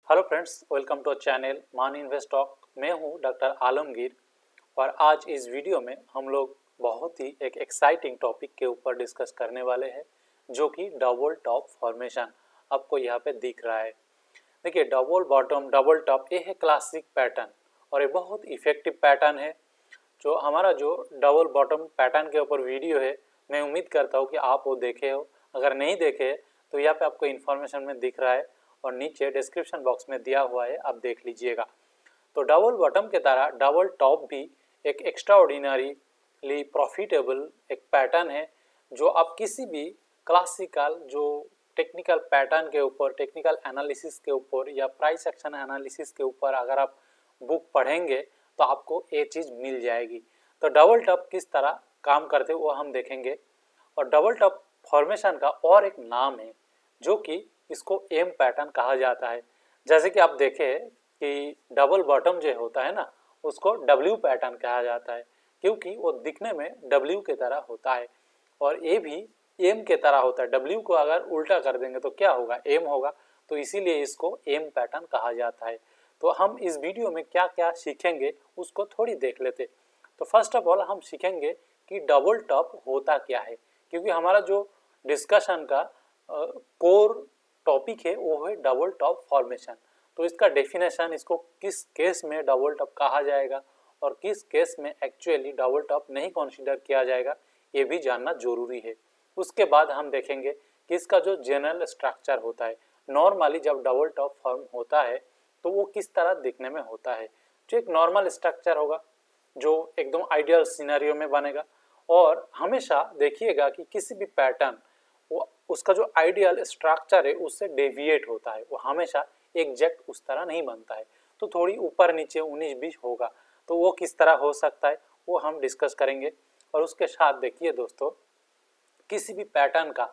Hello friends, welcome to channel Maan invest talk. मैं हूं doctor Alamgir और आज इस वीडियो में हम लोग बहुत ही एक एक्साइटिंग टॉपिक के ऊपर डिस्कस करने वाले हैं, जो कि डबल टॉप फॉर्मेशन आपको यहाँ पे दिख रहा है। देखिए, डबल बॉटम डबल टॉप ये है क्लासिक पैटर्न और ये बहुत इफेक्टिव पैटर्न है। जो हमारा जो डबल बॉटम पैटर्न के ऊपर वीडियो है, मैं उम्मीद करता हूँ कि आप वो देखे हो। अगर नहीं देखे तो यहाँ पे आपको इन्फॉर्मेशन में दिख रहा है और नीचे डिस्क्रिप्शन बॉक्स में दिया हुआ है, आप देख लीजिएगा। तो डबल बॉटम के तरह डबल टॉप भी एक एक्स्ट्राऑर्डिनरीली प्रॉफिटेबल एक पैटर्न है, जो आप किसी भी क्लासिकल जो टेक्निकल पैटर्न के ऊपर, टेक्निकल एनालिसिस के ऊपर या प्राइस एक्शन एनालिसिस के ऊपर अगर आप बुक पढ़ेंगे तो आपको ये चीज़ मिल जाएगी। तो डबल टॉप किस तरह काम करते वो हम देखेंगे। और डबल टॉप फॉर्मेशन का और एक नाम है, जो कि इसको एम पैटर्न कहा जाता है। जैसे कि आप देखें कि डबल बॉटम जो होता है ना, उसको डब्ल्यू पैटर्न कहा जाता है, क्योंकि वो दिखने में डब्ल्यू के तरह होता है और ए भी एम के तरह होता है। डब्ल्यू को अगर उल्टा कर देंगे तो क्या होगा, एम होगा। तो इसीलिए इसको एम पैटर्न कहा जाता है। तो हम इस वीडियो में क्या क्या सीखेंगे उसको थोड़ी देख लेते। तो फर्स्ट ऑफ ऑल हम सीखेंगे कि डबल टॉप होता क्या है, क्योंकि हमारा जो डिस्कशन का कोर टॉपिक है वो है डबल टॉप फॉर्मेशन। तो इसका डेफिनेशन, इसको किस केस में डबल टॉप कहा जाएगा और किस केस में एक्चुअली डबल टॉप नहीं कंसीडर किया जाएगा, ये भी जानना जरूरी है। उसके बाद हम देखेंगे कि इसका जो जनरल स्ट्रक्चर होता है, नॉर्मली जब डबल टॉप फॉर्म होता है तो वो किस तरह दिखने में होता है। जो एक नॉर्मल स्ट्रक्चर होगा जो एकदम आइडियल सिनेरियो में बनेगा। और हमेशा देखिएगा कि किसी भी पैटर्न वो उसका जो आइडियल स्ट्रक्चर है उससे डेविएट होता है, वो हमेशा एग्जैक्ट उस तरह नहीं बनता है। तो थोड़ी ऊपर नीचे 19-20 होगा, तो वो किस तरह हो सकता है वो हम डिस्कस करेंगे। और उसके साथ देखिए दोस्तों, किसी भी पैटर्न का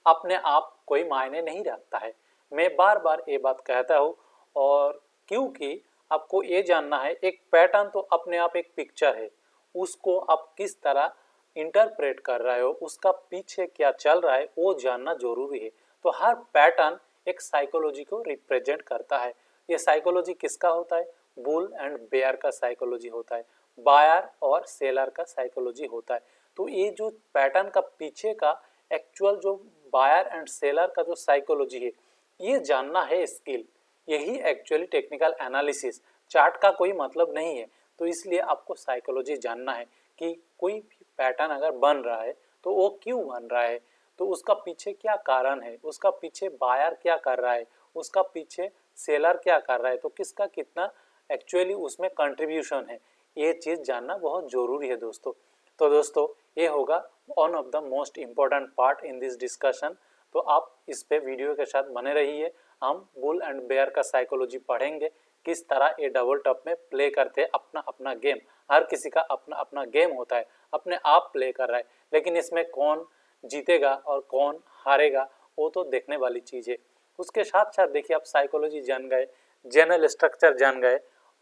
अपने आप कोई मायने नहीं रखता है। मैं बार बार ये बात कहता हूँ, और क्योंकि आपको ये जानना है, एक पैटर्न तो अपने आप एक पिक्चर है, उसको आप किस तरह इंटरप्रेट कर रहे हो, उसका पीछे क्या चल रहा है वो जानना जरूरी है। तो हर पैटर्न एक साइकोलॉजी को रिप्रेजेंट करता है। ये साइकोलॉजी किसका होता है, बुल एंड बेयर का साइकोलॉजी होता है, बायर और सेलर का साइकोलॉजी होता है। तो ये जो पैटर्न का पीछे का एक्चुअल जो बायर एंड सेलर का जो साइकोलॉजी है, ये जानना है स्किल। यही एक्चुअली टेक्निकल एनालिसिस, चार्ट का कोई मतलब नहीं है। तो इसलिए आपको साइकोलॉजी जानना है कि कोई भी पैटर्न अगर बन रहा है तो वो क्यों बन रहा है, तो उसका पीछे क्या कारण है, उसका पीछे बायर क्या कर रहा है, उसका पीछे सेलर क्या कर रहा है, तो किसका कितना एक्चुअली उसमें कंट्रीब्यूशन है। ये चीज़ जानना बहुत ज़रूरी है दोस्तों। तो दोस्तों, ये होगा one of the most important part in this discussion. तो आप इस पे वीडियो के साथ बने रहिए। हम बुल एंड बेयर का साइकोलॉजी पढ़ेंगे, किस तरह ये डबल टॉप में प्ले करते हैं अपना अपना गेम। हर किसी का अपना अपना गेम होता है, अपने आप प्ले कर रहा है, लेकिन इसमें कौन जीतेगा और कौन हारेगा वो तो देखने वाली चीज़ है। उसके साथ साथ देखिए, आप साइकोलॉजी जान गए, जनरल स्ट्रक्चर जान गए,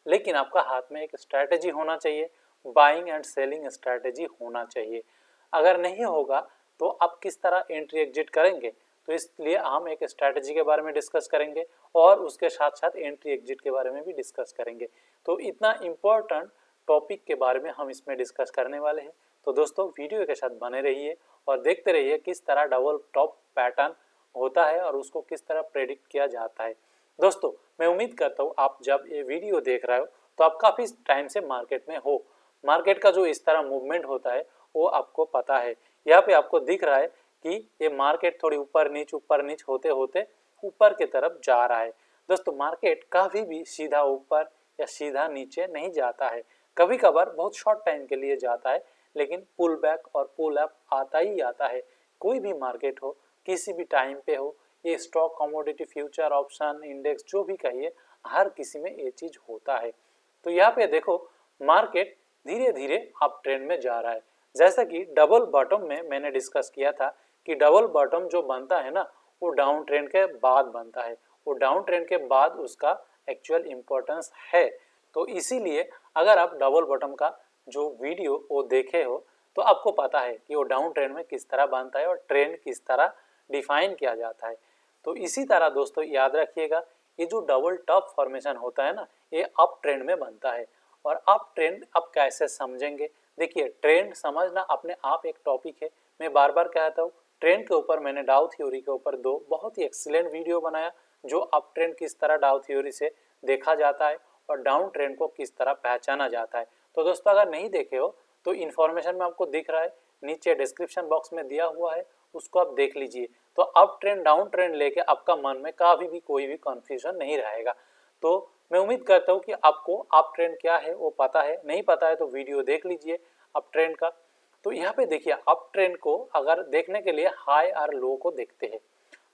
लेकिन आपका हाथ में एक स्ट्रैटेजी होना चाहिए, बाइंग एंड सेलिंग स्ट्रैटेजी होना चाहिए। अगर नहीं होगा तो आप किस तरह एंट्री एग्जिट करेंगे, तो इसलिए हम एक स्ट्रैटेजी के बारे में डिस्कस करेंगे और उसके साथ साथ एंट्री एग्जिट के बारे में भी डिस्कस करेंगे। तो इतना इम्पोर्टेंट टॉपिक के बारे में हम इसमें डिस्कस करने वाले हैं। तो दोस्तों, वीडियो के साथ बने रहिए और देखते रहिए किस तरह डबल टॉप पैटर्न होता है और उसको किस तरह प्रेडिक्ट किया जाता है। दोस्तों, मैं उम्मीद करता हूँ आप जब ये वीडियो देख रहे हो तो आप काफ़ी टाइम से मार्केट में हो। मार्केट का जो इस तरह मूवमेंट होता है वो आपको पता है। यहाँ पे आपको दिख रहा है कि ये मार्केट थोड़ी ऊपर नीच होते होते ऊपर की तरफ जा रहा है। दोस्तों, मार्केट कभी भी सीधा ऊपर या सीधा नीचे नहीं जाता है, कभी कभार बहुत शॉर्ट टाइम के लिए जाता है, लेकिन पुल बैक और पुल अप आता ही आता है। कोई भी मार्केट हो, किसी भी टाइम पे हो, ये stock, commodity, future, option, index, जो भी कहिए, हर किसी में ये चीज़ होता है। तो यहाँ पे देखो, मार्केट धीरे धीरे अप ट्रेंड में जा रहा है। जैसा कि डबल बॉटम में मैंने डिस्कस किया था कि डबल बॉटम जो बनता है ना, वो डाउन ट्रेंड के बाद बनता है, वो डाउन ट्रेंड के बाद उसका एक्चुअल इम्पोर्टेंस है। तो इसीलिए अगर आप डबल बॉटम का जो वीडियो वो देखे हो तो आपको पता है कि वो डाउन ट्रेंड में किस तरह बनता है और ट्रेंड किस तरह डिफाइन किया जाता है। तो इसी तरह दोस्तों याद रखिएगा, ये जो डबल टॉप फॉर्मेशन होता है ना, ये अप ट्रेंड में बनता है। और अप ट्रेंड अब कैसे समझेंगे? देखिए, ट्रेंड समझना अपने आप एक टॉपिक है। मैं बार बार कहता हूँ, ट्रेंड के ऊपर मैंने डाउ थ्योरी के ऊपर 2 बहुत ही एक्सीलेंट वीडियो बनाया, जो अप ट्रेंड किस तरह डाउ थ्योरी से देखा जाता है और डाउन ट्रेंड को किस तरह पहचाना जाता है। तो दोस्तों, अगर नहीं देखे हो तो इन्फॉर्मेशन में आपको दिख रहा है, नीचे डिस्क्रिप्शन बॉक्स में दिया हुआ है, उसको आप देख लीजिए। तो अप ट्रेंड डाउन ट्रेंड लेके आपका मन में कभी भी कोई भी कंफ्यूजन नहीं रहेगा। तो मैं उम्मीद करता हूँ कि आपको अप ट्रेंड क्या है वो पता है, नहीं पता है तो वीडियो देख लीजिए अप ट्रेंड का। तो यहाँ पे देखिए, अप ट्रेंड को अगर देखने के लिए हाई और लो को देखते हैं।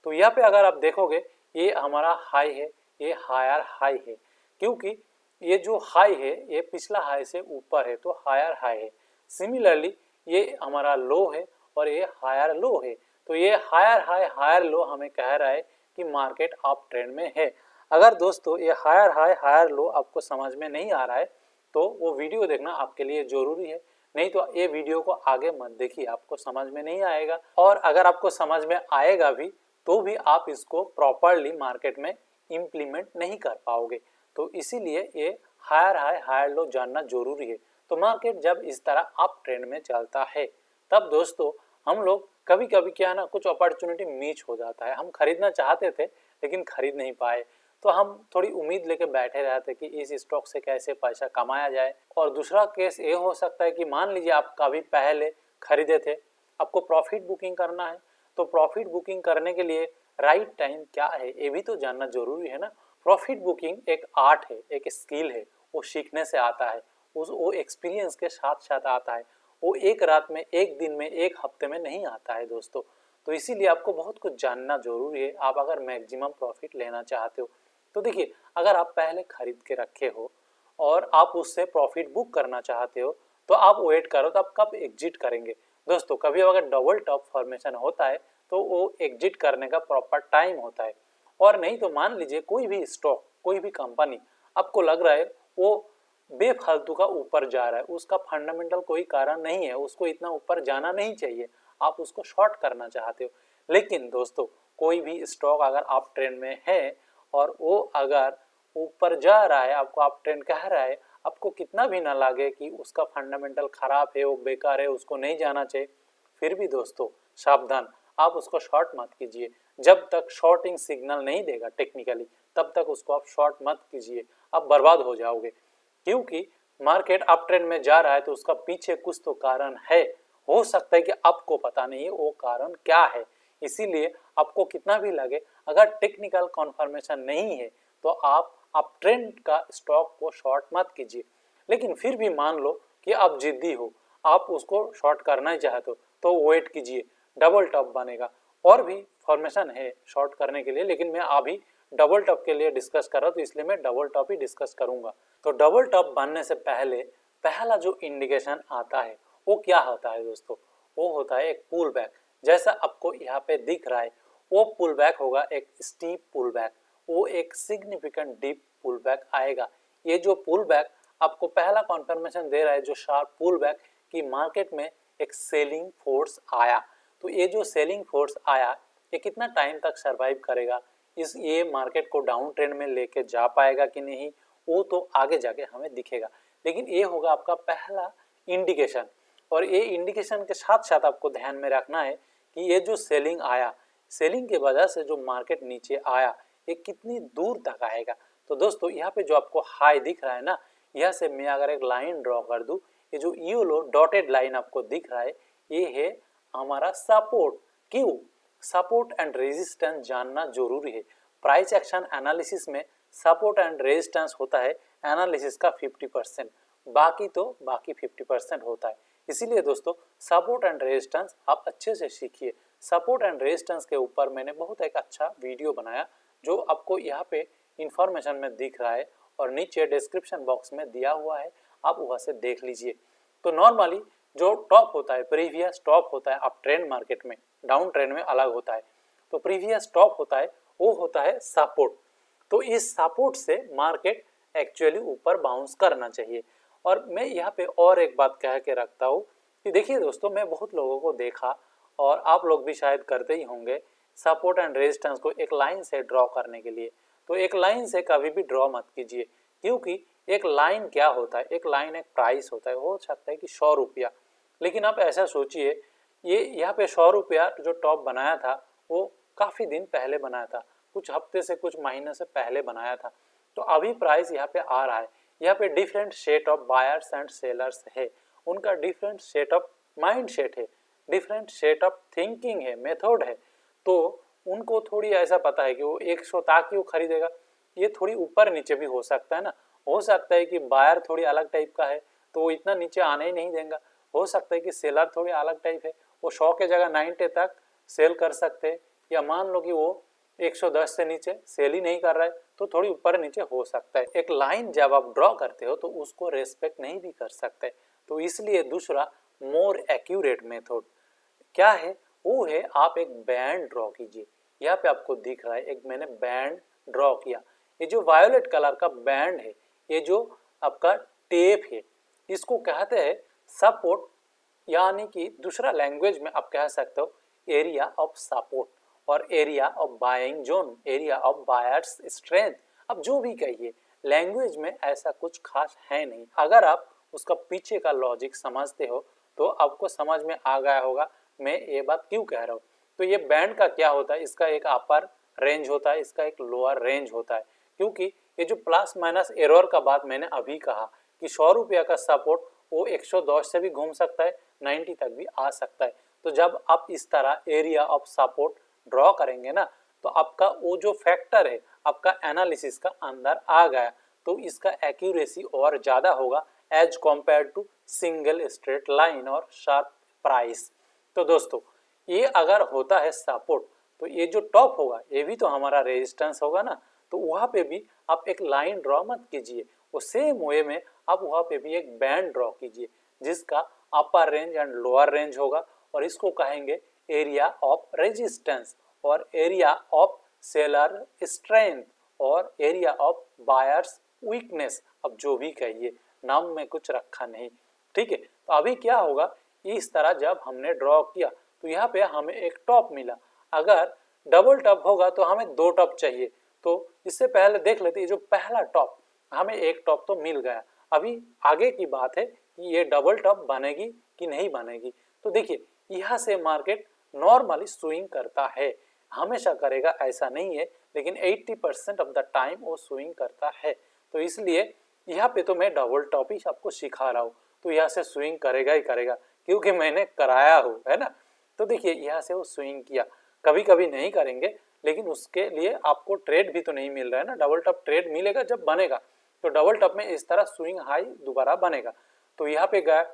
तो यहाँ पे अगर आप देखोगे, ये हमारा हाई है, ये हायर हाई है, क्योंकि ये जो हाई है ये पिछला हाई से ऊपर है, तो हायर हाई है। सिमिलरली ये हमारा लो है और ये हायर लो है, तो ये हायर हाई हायर लो हमें कह रहा है कि मार्केट अप ट्रेंड में है। अगर दोस्तों ये हायर हाई हायर लो आपको समझ में नहीं आ रहा है तो वो वीडियो देखना आपके लिए जरूरी है, नहीं तो ये वीडियो को आगे मत देखिए, आपको समझ में नहीं आएगा। और अगर आपको समझ में आएगा भी तो भी आप इसको प्रॉपरली मार्केट में इम्प्लीमेंट नहीं कर पाओगे। तो इसीलिए ये हायर हाई हायर लो जानना जरूरी है। तो मार्केट जब इस तरह अप ट्रेंड में चलता है, तब दोस्तों हम लोग कभी कभी क्या ना, कुछ अपॉर्चुनिटी मिस हो जाता है। हम खरीदना चाहते थे लेकिन खरीद नहीं पाए, तो हम थोड़ी उम्मीद लेके बैठे रहते कि इस स्टॉक से कैसे पैसा कमाया जाए। और दूसरा केस ये हो सकता है कि मान लीजिए आप कभी पहले खरीदे थे, आपको प्रॉफिट बुकिंग करना है, तो प्रॉफिट बुकिंग करने के लिए राइट टाइम क्या है ये भी तो जानना जरूरी है ना। प्रॉफिट बुकिंग एक आर्ट है, एक स्किल है, वो सीखने से आता है, वो एक्सपीरियंस के साथ साथ आता है। वो एक रात में, एक दिन में, एक हफ्ते में नहीं आता है दोस्तों। तो इसीलिए आपको बहुत कुछ जानना जरूरी है, आप अगर मैक्सिमम प्रॉफिट लेना चाहते हो। तो देखिए, अगर आप पहले खरीद के रखे हो और आप उससे प्रॉफिट बुक करना चाहते हो, तो आप वेट करो, तो आप कब एग्जिट करेंगे दोस्तों। कभी अगर डबल टॉप फॉर्मेशन होता है तो वो एग्जिट करने का प्रॉपर टाइम होता है। और नहीं तो मान लीजिए कोई भी स्टॉक, कोई भी कंपनी आपको लग रहा है वो बेफालतू का ऊपर जा रहा है, उसका फंडामेंटल कोई कारण नहीं है, उसको इतना ऊपर जाना नहीं चाहिए, आप उसको शॉर्ट करना चाहते हो। लेकिन दोस्तों, कोई भी स्टॉक अगर आप ट्रेंड में है और वो अगर ऊपर जा रहा है, आपको आप ट्रेंड कह रहा है, आपको कितना भी ना लगे कि उसका फंडामेंटल खराब है, वो बेकार है, उसको नहीं जाना चाहिए, फिर भी दोस्तों सावधान, आप उसको शॉर्ट मत कीजिए। जब तक शॉर्टिंग सिग्नल नहीं देगा टेक्निकली, तब तक उसको आप शॉर्ट मत कीजिए, आप बर्बाद हो जाओगे। क्योंकि मार्केट अप ट्रेंड में जा रहा है तो उसका पीछे कुछ तो कारण है, हो सकता है कि आपको पता नहीं है वो कारण क्या है। इसीलिए आपको कितना भी लगे, अगर टेक्निकल कॉन्फर्मेशन नहीं है तो आप अप ट्रेंड का स्टॉक को शॉर्ट मत कीजिए। लेकिन फिर भी मान लो कि आप जिद्दी हो, आप उसको शॉर्ट करना ही चाहते हो, तो वेट कीजिए, डबल टॉप बनेगा। और भी फॉर्मेशन है शॉर्ट करने के लिए, लेकिन मैं अभी डबल टॉप के लिए डिस्कस कर रहा हूँ, तो इसलिए मैं डबल टॉप ही डिस्कस करूंगा। तो डबल टॉप बनने से पहले पहला जो इंडिकेशन आता है वो क्या होता है दोस्तों? वो होता है एक पुल बैक। जैसा आपको यहाँ पे दिख रहा है, वो पुल बैक होगा एक स्टीप पुल बैक, वो एक सिग्निफिकेंट डीप पुल बैक आएगा। ये जो पुल बैक आपको पहला कॉन्फर्मेशन दे रहा है, जो शार्प पुल बैक, कि मार्केट में एक सेलिंग फोर्स आया। तो ये जो सेलिंग फोर्स आया, ये कितना टाइम तक सरवाइव करेगा, ये मार्केट को डाउन ट्रेंड में लेके जा पाएगा कि नहीं, वो तो आगे जाके हमें दिखेगा। लेकिन ये होगा आपका पहला इंडिकेशन। और ये इंडिकेशन के साथ साथ आपको ध्यान में रखना है कि ये जो सेलिंग आया, सेलिंग की वजह से जो मार्केट नीचे आया, ये कितनी दूर तक आएगा। तो दोस्तों, यहाँ पे जो आपको हाई दिख रहा है ना, यहाँ से मैं अगर एक लाइन ड्रॉ कर दूं, ये जो येलो डॉटेड लाइन आपको दिख रहा है, ये है हमारा सपोर्ट। क्यों? सपोर्ट एंड रेजिस्टेंस जानना जरूरी है। प्राइस एक्शन एनालिसिस में सपोर्ट एंड रेजिस्टेंस होता है एनालिसिस का 50%, बाकी 50% होता है। इसीलिए दोस्तों, सपोर्ट एंड रेजिस्टेंस आप अच्छे से सीखिए। सपोर्ट एंड रेजिस्टेंस के ऊपर मैंने बहुत एक अच्छा वीडियो बनाया, जो आपको यहाँ पे इंफॉर्मेशन में दिख रहा है और नीचे डिस्क्रिप्शन बॉक्स में दिया हुआ है, आप वहाँ से देख लीजिए। तो नॉर्मली जो टॉप होता है, प्रीवियस टॉप होता है अप ट्रेंड मार्केट में, डाउन ट्रेंड में अलग होता है। तो प्रीवियस टॉप होता है, वो होता है सपोर्ट। तो इस सपोर्ट से मार्केट एक्चुअली ऊपर बाउंस करना चाहिए। और मैं यहाँ पे और एक बात कह के रखता हूँ कि देखिए दोस्तों, मैं बहुत लोगों को देखा और आप लोग भी शायद करते ही होंगे, सपोर्ट एंड रेजिस्टेंस को एक लाइन से ड्रॉ करने के लिए। तो एक लाइन से कभी भी ड्रॉ मत कीजिए, क्योंकि एक लाइन क्या होता है, एक लाइन एक प्राइस होता है, हो सकता है कि 100 रुपया, लेकिन आप ऐसा सोचिए ये यहाँ पे 100 रुपया जो टॉप बनाया था वो काफ़ी दिन पहले बनाया था, कुछ हफ्ते से कुछ महीने से पहले बनाया था। तो अभी प्राइस यहाँ पे आ रहा है, यहाँ पे different set of buyers and sellers है, उनका different set of mind set है, डिफरेंट सेट ऑफ थिंकिंग है, मेथड है। तो उनको थोड़ी ऐसा पता है कि वो 100 ताकि वो खरीदेगा, ये थोड़ी ऊपर नीचे भी हो सकता है ना, हो सकता है कि बायर थोड़ी अलग टाइप का है तो वो इतना नीचे आने ही नहीं देगा, हो सकता है कि सेलर थोड़ी अलग टाइप है, वो 100 के जगह 90 तक सेल कर सकते हैं, या मान लो कि वो 110 से नीचे सेल ही नहीं कर रहा है तो थोड़ी ऊपर नीचे हो सकता है। एक लाइन जब आप ड्रॉ करते हो तो उसको रेस्पेक्ट नहीं भी कर सकते, तो इसलिए दूसरा मोर एक्यूरेट मेथड क्या है, वो है आप एक बैंड ड्रॉ कीजिए। यहाँ पे आपको दिख रहा है एक मैंने बैंड ड्रॉ किया, ये जो वायोलेट कलर का बैंड है, ये जो आपका टेप है, इसको कहते हैं सपोर्ट, यानी कि दूसरा लैंग्वेज में आप कह सकते हो एरिया ऑफ सपोर्ट और area of buying zone, area of buyers strength. अब जो भी कहिए, लैंग्वेज में ऐसा कुछ खास है नहीं, अगर आप उसका पीछे का लॉजिक समझते हो तो आपको समझ में आ गया होगा मैं ये बात क्यों कह रहा हूँ। तो ये बैंड का क्या होता है, इसका एक अपर रेंज होता है, इसका एक लोअर रेंज होता है, क्योंकि ये जो प्लस माइनस एरर का बात मैंने अभी कहा कि 100 रुपया का सपोर्ट वो 110 से भी घूम सकता है, 90 तक भी आ सकता है। तो जब आप इस तरह एरिया ऑफ सपोर्ट ड्रॉ करेंगे ना, तो आपका वो जो फैक्टर है आपका एनालिसिस का अंदर आ गया, तो इसका एक्यूरेसी और ज़्यादा होगा as compare to single straight line और शार्प प्राइस। तो दोस्तों ये अगर होता है सपोर्ट, तो ये जो टॉप होगा ये भी तो हमारा रेजिस्टेंस होगा ना, तो वहाँ पे भी आप एक लाइन ड्रॉ मत कीजिए, वो सेम वे में आप वहाँ पे भी एक बैंड ड्रॉ कीजिए जिसका अपर रेंज एंड लोअर रेंज होगा, और इसको कहेंगे एरिया ऑफ रेजिस्टेंस और एरिया ऑफ सेलर स्ट्रेंथ और एरिया ऑफ बायर्स वीकनेस। अब जो भी कहिए, नाम में कुछ रखा नहीं, ठीक है। तो अभी क्या होगा, इस तरह जब हमने ड्रॉ किया तो यहाँ पे हमें एक टॉप मिला, अगर डबल टॉप होगा तो हमें 2 टॉप चाहिए, तो इससे पहले देख लेते हैं जो पहला टॉप हमें एक टॉप तो मिल गया, अभी आगे की बात है कि ये डबल टॉप बनेगी कि नहीं बनेगी। तो देखिए यहाँ से मार्केट नॉर्मली स्विंग करता है, हमेशा करेगा ऐसा नहीं है, लेकिन 80% ऑफ द टाइम वो स्विंग करता है। तो इसलिए यहाँ पे तो मैं डबल टॉप ही आपको सिखा रहा हूँ, तो यहाँ से स्विंग करेगा ही करेगा क्योंकि मैंने कराया हूँ, है ना। तो देखिए यहाँ से वो स्विंग किया, कभी कभी नहीं करेंगे, लेकिन उसके लिए आपको ट्रेड भी तो नहीं मिल रहा है ना, डबल टॉप ट्रेड मिलेगा जब बनेगा, तो डबल टॉप में इस तरह स्विंग हाई दोबारा बनेगा। तो यहाँ पे गया,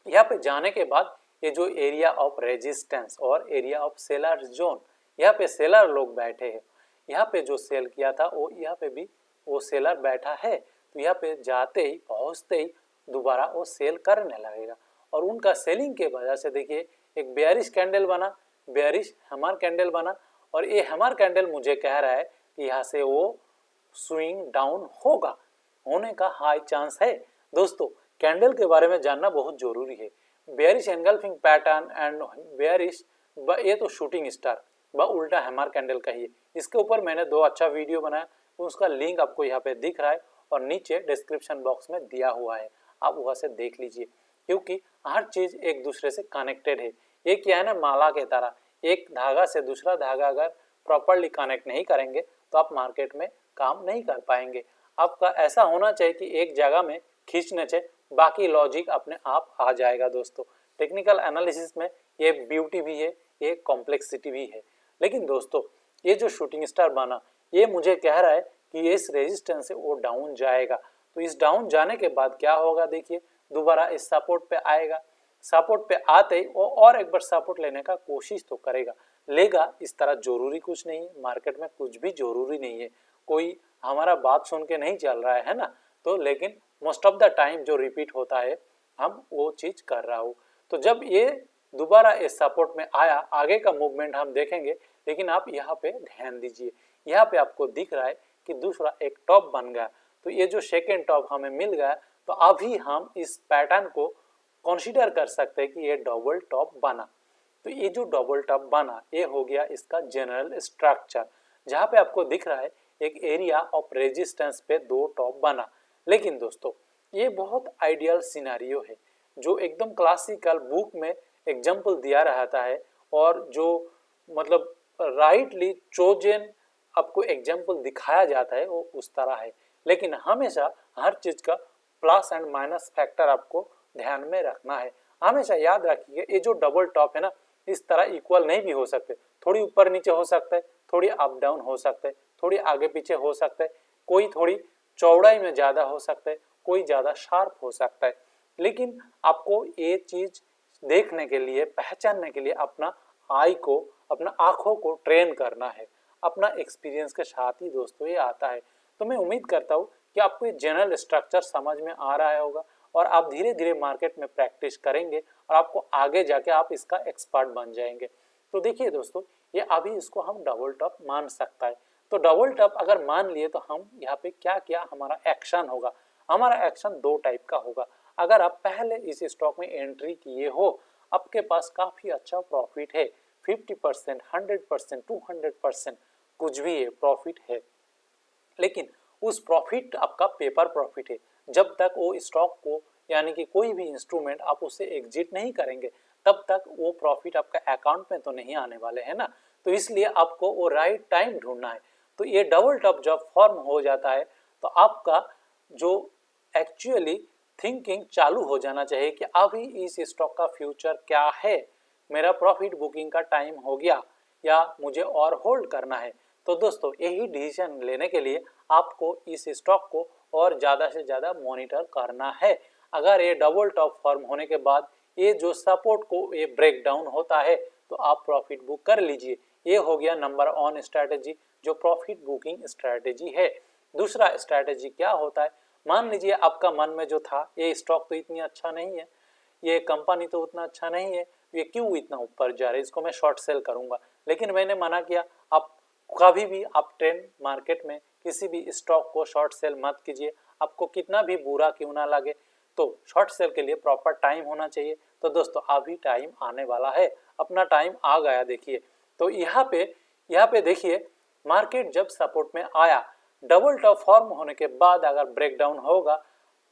यहाँ पे जाने के बाद ये जो एरिया ऑफ रेजिस्टेंस और एरिया ऑफ सेलर जोन, यहाँ पे सेलर लोग बैठे हैं, यहाँ पे जो सेल किया था वो यहाँ पे भी वो सेलर बैठा है, तो यहाँ पे जाते ही पहुँचते ही दोबारा वो सेल करने लगेगा, और उनका सेलिंग के वजह से देखिए एक बेयरिश कैंडल बना, बेयरिश हैमर कैंडल बना, और ये हैमर कैंडल मुझे कह रहा है कि यहाँ से वो स्विंग डाउन होगा, होने का हाई चांस है। दोस्तों कैंडल के बारे में जानना बहुत जरूरी है, bearish engulfing pattern and bearish, ये तो शूटिंग स्टार व उल्टा हैमर कैंडल कहिए, इसके ऊपर मैंने 2 अच्छा वीडियो बनाया, उसका लिंक आपको यहाँ पे दिख रहा है और नीचे डिस्क्रिप्शन बॉक्स में दिया हुआ है, आप वहाँ से देख लीजिए, क्योंकि हर चीज़ एक दूसरे से कनेक्टेड है। ये क्या है ना, माला के तरह, एक धागा से दूसरा धागा अगर प्रॉपरली कनेक्ट नहीं करेंगे तो आप मार्केट में काम नहीं कर पाएंगे। आपका ऐसा होना चाहिए कि एक जगह में खींचने से बाकी लॉजिक अपने आप आ जाएगा। दोस्तों टेक्निकल एनालिसिस में ये ब्यूटी भी है, ये कॉम्प्लेक्सिटी भी है। लेकिन दोस्तों ये जो शूटिंग स्टार बना, ये मुझे कह रहा है कि इस रेजिस्टेंस से वो डाउन जाएगा, तो इस डाउन जाने के बाद क्या होगा, देखिए दोबारा इस सपोर्ट पे आएगा, सपोर्ट पे आते ही वो और एक बार सपोर्ट लेने का कोशिश तो करेगा, लेगा, इस तरह जरूरी कुछ नहीं है, मार्केट में कुछ भी जरूरी नहीं है, कोई हमारा बात सुन के नहीं चल रहा है ना, तो लेकिन मोस्ट ऑफ द टाइम जो रिपीट होता है हम वो चीज कर रहा हूँ। तो जब ये दोबारा इस सपोर्ट में आया, आगे का मूवमेंट हम देखेंगे, लेकिन आप यहाँ पे ध्यान दीजिए, यहाँ पे आपको दिख रहा है कि दूसरा एक टॉप बन गया, तो ये जो सेकेंड टॉप हमें मिल गया, तो अभी हम इस पैटर्न को कंसीडर कर सकते हैं कि ये डबल टॉप बना। तो ये जो डबल टॉप बना ये हो गया इसका जनरल स्ट्रक्चर, जहाँ पे आपको दिख रहा है एक एरिया ऑफ रेजिस्टेंस पे 2 टॉप बना। लेकिन दोस्तों ये बहुत आइडियल सिनेरियो है जो एकदम क्लासिकल बुक में एग्जाम्पल दिया रहता है और जो मतलब राइटली चोजन आपको एग्जाम्पल दिखाया जाता है वो उस तरह है। लेकिन हमेशा हर चीज का प्लस एंड माइनस फैक्टर आपको ध्यान में रखना है। हमेशा याद रखिए ये जो डबल टॉप है ना इस तरह इक्वल नहीं भी हो सकते, थोड़ी ऊपर नीचे हो सकता है, थोड़ी अप डाउन हो सकता है, थोड़ी आगे पीछे हो सकता है, कोई थोड़ी चौड़ाई में ज्यादा हो सकता है, कोई ज्यादा शार्प हो सकता है। लेकिन आपको ये चीज देखने के लिए, पहचानने के लिए अपना आई को, अपना आंखों को ट्रेन करना है। अपना एक्सपीरियंस के साथ ही दोस्तों ये आता है। तो मैं उम्मीद करता हूँ कि आपको ये जनरल स्ट्रक्चर समझ में आ रहा होगा और आप धीरे धीरे मार्केट में प्रैक्टिस करेंगे और आपको आगे जाके आप इसका एक्सपर्ट बन जाएंगे। तो देखिए दोस्तों ये अभी इसको हम डबल टॉप मान सकता है। तो डबल टॉप अगर मान लिए तो हम यहाँ पे क्या क्या हमारा एक्शन होगा। हमारा एक्शन 2 टाइप का होगा। अगर आप पहले इस स्टॉक में एंट्री किए हो, आपके पास काफी अच्छा प्रॉफिट है, 50%, 100%, 200% कुछ भी है प्रॉफिट है, लेकिन उस प्रॉफिट आपका पेपर प्रॉफिट है। जब तक वो स्टॉक को यानी कि कोई भी इंस्ट्रूमेंट आप उससे एग्जिट नहीं करेंगे तब तक वो प्रॉफिट आपका अकाउंट में तो नहीं आने वाले है ना। तो इसलिए आपको वो राइट टाइम ढूंढना है। तो ये डबल टॉप जब फॉर्म हो जाता है तो आपका जो एक्चुअली थिंकिंग चालू हो जाना चाहिए कि अभी इस स्टॉक का फ्यूचर क्या है, मेरा प्रॉफिट बुकिंग का टाइम हो गया या मुझे और होल्ड करना है। तो दोस्तों यही डिसीजन लेने के लिए आपको इस स्टॉक को और ज़्यादा से ज़्यादा मॉनिटर करना है। अगर ये डबल टॉप फॉर्म होने के बाद ये जो सपोर्ट को ये ब्रेक डाउन होता है तो आप प्रॉफिट बुक कर लीजिए। ये हो गया नंबर 1 स्ट्रैटेजी जो प्रॉफिट बुकिंग स्ट्रैटेजी है। दूसरा स्ट्रैटेजी क्या होता है, मान लीजिए आपका मन में जो था ये स्टॉक तो इतनी अच्छा नहीं है, ये कंपनी तो उतना अच्छा नहीं है, ये क्यों इतना ऊपर जा रहा है, इसको मैं शॉर्ट सेल करूंगा। लेकिन मैंने मना किया, आप कभी भी आप ट्रेंड मार्केट में किसी भी स्टॉक को शॉर्ट सेल मत कीजिए, आपको कितना भी बुरा क्यों ना लगे। तो शॉर्ट सेल के लिए प्रॉपर टाइम होना चाहिए। तो दोस्तों अभी टाइम आने वाला है, अपना टाइम आ गया। देखिए तो यहाँ पे देखिए मार्केट जब सपोर्ट में आया, डबल टॉप फॉर्म होने के बाद अगर ब्रेकडाउन होगा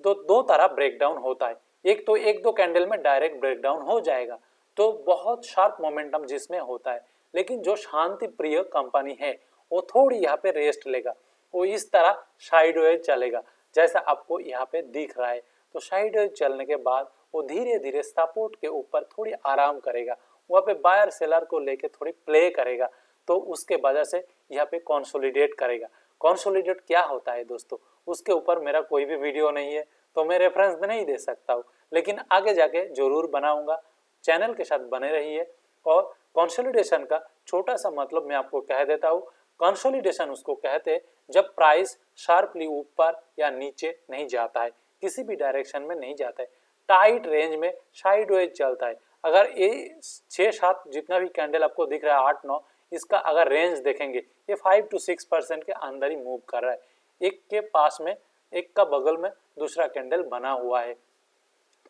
तो 2 तरह ब्रेकडाउन होता है। एक तो 1-2 कैंडल में डायरेक्ट ब्रेकडाउन हो जाएगा तो बहुत शार्प मोमेंटम जिसमें होता है। लेकिन जो शांति प्रिय कंपनी है वो थोड़ी यहाँ पे रेस्ट लेगा, वो इस तरह साइडवेज चलेगा जैसा आपको यहाँ पे दिख रहा है। तो साइडवेज चलने के बाद वो धीरे धीरे सपोर्ट के ऊपर थोड़ी आराम करेगा, वहाँ पे बायर सेलर को लेके थोड़ी प्ले करेगा, तो उसके वजह से यहाँ पे कंसोलिडेट करेगा। कंसोलिडेट क्या होता है दोस्तों, उसके ऊपर मेरा कोई भी वीडियो नहीं है तो मैं रेफरेंस नहीं दे सकता हूँ, लेकिन आगे जाके जरूर बनाऊंगा। चैनल के साथ बने रहिए। और कंसोलिडेशन का छोटा सा मतलब मैं आपको कह देता हूँ। कंसोलिडेशन उसको कहते हैं जब प्राइस शार्पली ऊपर या नीचे नहीं जाता है, किसी भी डायरेक्शन में नहीं जाता है, टाइट रेंज में साइडवेज चलता है। अगर ये 6-7 जितना भी कैंडल आपको दिख रहा है 8-9, इसका अगर रेंज देखेंगे ये 5 to 6% के अंदर ही मूव कर रहा है। एक के पास में, एक का बगल में दूसरा कैंडल बना हुआ है।